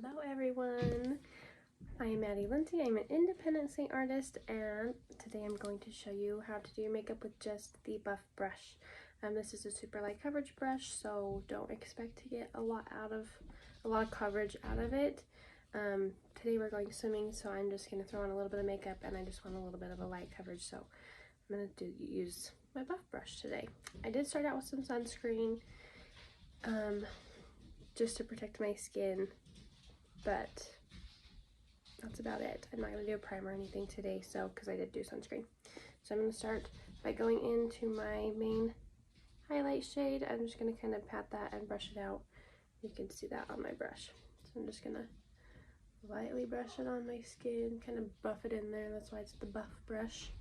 Hello everyone, I am Maddie Lindsay. I'm an independent Saint artist, and today I'm going to show you how to do your makeup with just the Buff brush. This is a super light coverage brush, so don't expect to get a lot of coverage out of it. Today we're going swimming, so I'm just going to throw on a little bit of makeup, and I just want a little bit of a light coverage, so I'm going to use my Buff brush today. I did start out with some sunscreen just to protect my skin, but that's about it. I'm not going to do a primer or anything today, so because I did do sunscreen. So I'm going to start by going into my main highlight shade. I'm just going to kind of pat that and brush it out. You can see that on my brush. So I'm just going to lightly brush it on my skin, kind of buff it in there. That's why it's the Buff brush.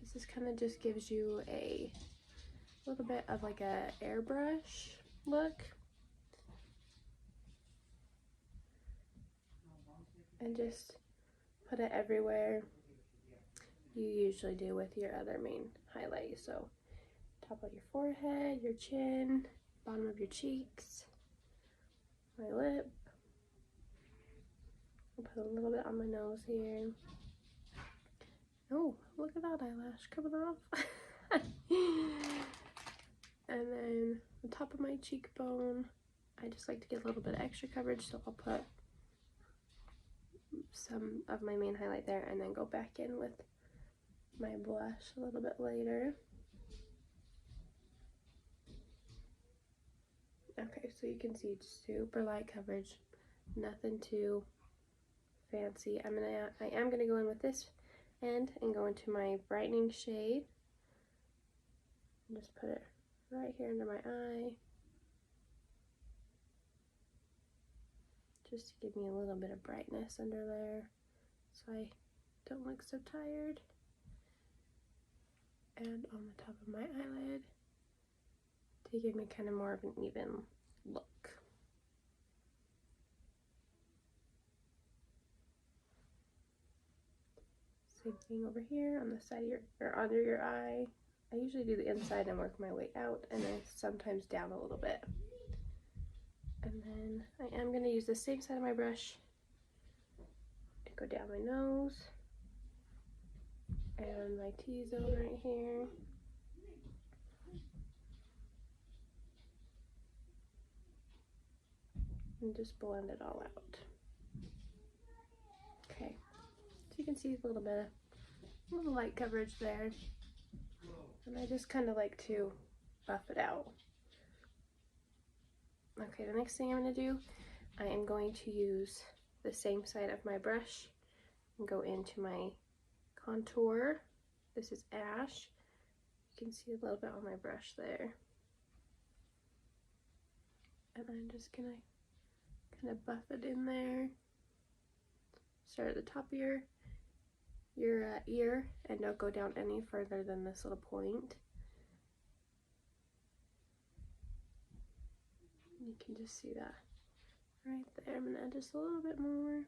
This is kind of just gives you a little bit of like a airbrush look. And just put it everywhere you usually do with your other main highlight. So top of your forehead, your chin, bottom of your cheeks, my lip. I'll put a little bit on my nose here. Oh, look at that eyelash coming off. And then the top of my cheekbone, I just like to get a little bit of extra coverage, so I'll put some of my main highlight there and then go back in with my blush a little bit later. Okay, so you can see it's super light coverage, nothing too fancy. I am gonna go in with this end and go into my brightening shade and just put it right here under my eye, just to give me a little bit of brightness under there so I don't look so tired. And on the top of my eyelid to give me kind of more of an even look. Same thing over here on the side of your, or under your eye. I usually do the inside and work my way out, and then sometimes down a little bit. And then I am going to use the same side of my brush to go down my nose and my T-zone right here. And just blend it all out. Okay, so you can see a little light coverage there. And I just kind of like to buff it out. Okay, the next thing I'm going to do, I am going to use the same side of my brush and go into my contour. This is Ash. You can see a little bit on my brush there. And I'm just going to kind of buff it in there. Start at the top of your ear and don't go down any further than this little point. You can just see that right there. I'm gonna add just a little bit more.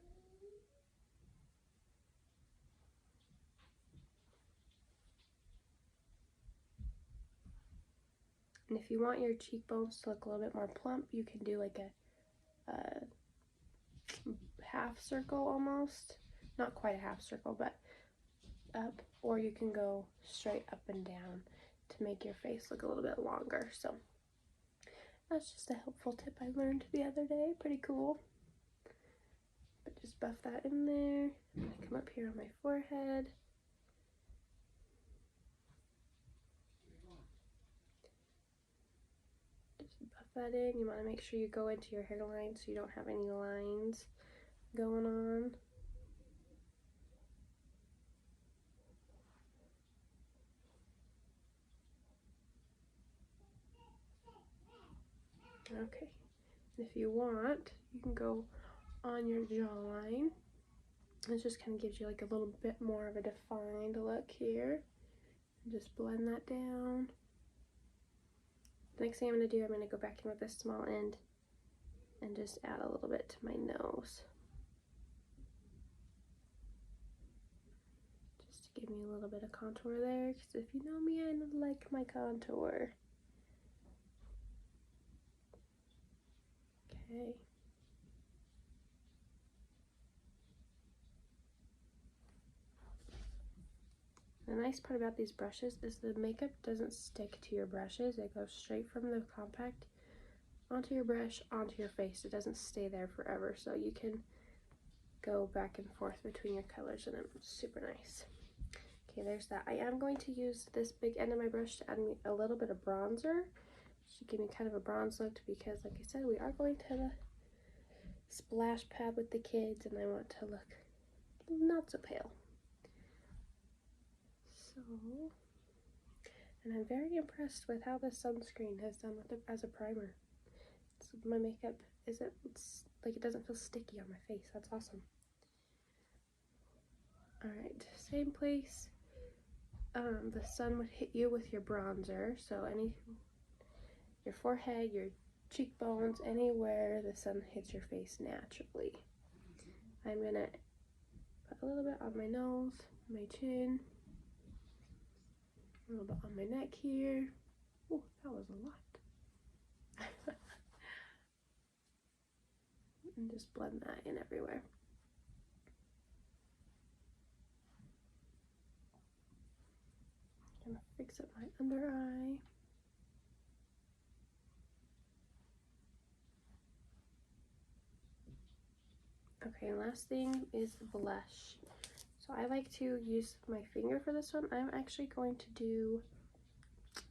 And if you want your cheekbones to look a little bit more plump, you can do like a half circle almost. Not quite a half circle, but up, or you can go straight up and down to make your face look a little bit longer. So that's just a helpful tip I learned the other day. Pretty cool. But just buff that in there. I'm gonna come up here on my forehead. Just buff that in. You want to make sure you go into your hairline so you don't have any lines going on. Okay, and if you want, you can go on your jawline. It just kind of gives you like a little bit more of a defined look here. And just blend that down. The next thing I'm going to do, I'm going to go back in with this small end and just add a little bit to my nose. Just to give me a little bit of contour there, because if you know me, I like my contour. Okay. nice part about these brushes is the makeup doesn't stick to your brushes. It goes straight from the compact onto your brush, onto your face. It doesn't stay there forever, so you can go back and forth between your colors, and it's super nice. Okay, there's that. I am going to use this big end of my brush to add me a little bit of bronzer. Should give me kind of a bronze look because, like I said, we are going to the splash pad with the kids, and I want to look not so pale. So, and I'm very impressed with how the sunscreen has done with it as a primer. So my makeup isn't, like, it doesn't feel sticky on my face. That's awesome. Alright, same place. The sun would hit you with your bronzer, so your forehead, your cheekbones, anywhere the sun hits your face naturally. I'm gonna put a little bit on my nose, my chin, a little bit on my neck here. Oh, that was a lot. And just blend that in everywhere. Gonna fix up my under eye. Okay, last thing is blush. So I like to use my finger for this one. I'm actually going to do,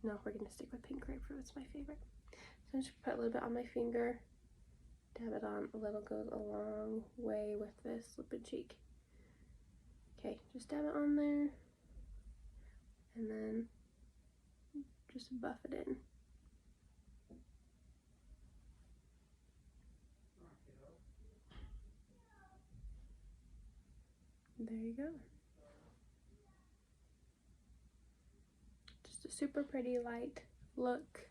no, we're gonna stick with pink grapefruit. It's my favorite. So I'm just gonna put a little bit on my finger, dab it on. A little goes a long way with this lip and cheek. Okay, just dab it on there, and then just buff it in. There you go. Just a super pretty light look.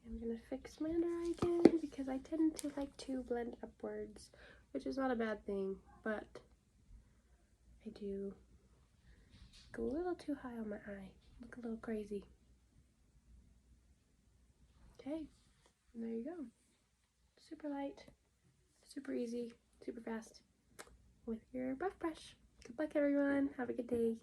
I'm gonna fix my under eye again because I tend to like to blend upwards, which is not a bad thing, but I do go a little too high on my eye. Look a little crazy. Okay, and there you go. Super light, super easy, super fast with your buff brush. Good luck, everyone. Have a good day.